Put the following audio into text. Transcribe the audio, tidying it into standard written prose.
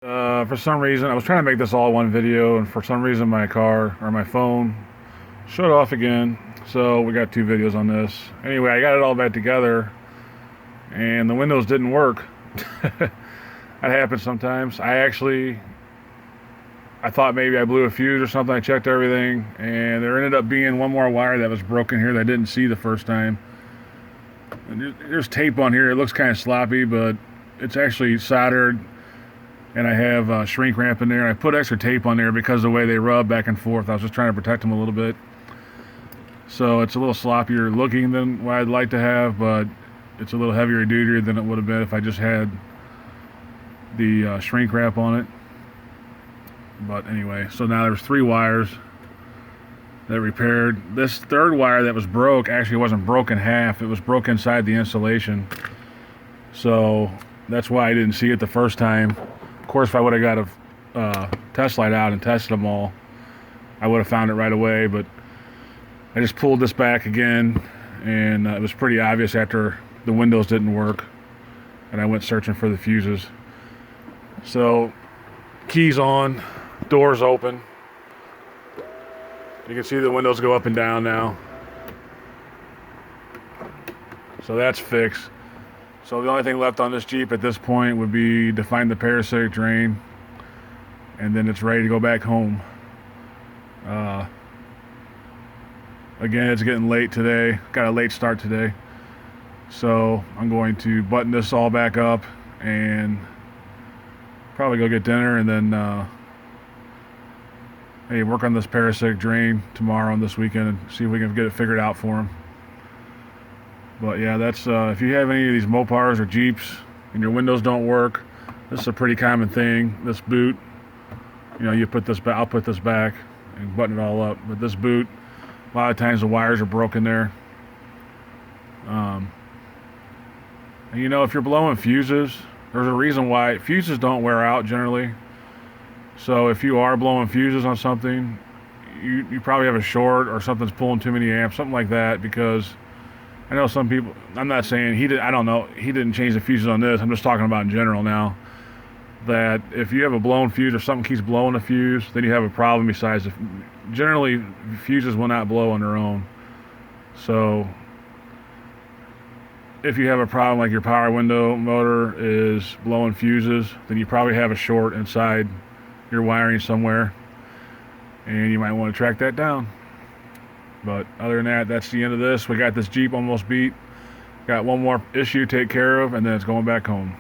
For some reason, I was trying to make this all one video, and for some reason my car, or my phone, shut off again. So we got two videos on this. Anyway, I got it all back together, and the windows didn't work. That happens sometimes. I thought maybe I blew a fuse or something. I checked everything, and there ended up being one more wire that was broken here that I didn't see the first time. And there's tape on here. It looks kind of sloppy, but it's actually soldered. And I have shrink wrap in there. I put extra tape on there because of the way they rub back and forth. I was just trying to protect them a little bit. So it's a little sloppier looking than what I'd like to have, but it's a little heavier duty than it would have been if I just had the shrink wrap on it. But anyway, so now there's three wires that repaired. This third wire that was broke actually wasn't broke in half. It was broke inside the insulation. So that's why I didn't see it the first time. Of course, if I would have got a test light out and tested them all, I would have found it right away. But I just pulled this back again, and it was pretty obvious after the windows didn't work, and I went searching for the fuses. So, keys on, doors open. You can see the windows go up and down now. So that's fixed. So the only thing left on this Jeep at this point would be to find the parasitic drain, and then it's ready to go back home. Again, it's getting late today. Got a late start today. So I'm going to button this all back up and probably go get dinner, and then hey, work on this parasitic drain tomorrow and this weekend and see if we can get it figured out for him. But yeah, that's if you have any of these Mopars or Jeeps and your windows don't work, this is a pretty common thing. This boot, you know, you put this back, I'll put this back and button it all up. But this boot, a lot of times the wires are broken there. And you know, if you're blowing fuses, there's a reason why fuses don't wear out generally. So if you are blowing fuses on something, you probably have a short or something's pulling too many amps, something like that, because I know some people, I'm not saying I don't know, he didn't change the fuses on this, I'm just talking about in general now, that if you have a blown fuse or something keeps blowing a fuse, then you have a problem. Besides, generally fuses will not blow on their own. So if you have a problem like your power window motor is blowing fuses, then you probably have a short inside your wiring somewhere, and you might want to track that down. But other than that, that's the end of this. We got this Jeep almost beat. Got one more issue to take care of, and then it's going back home.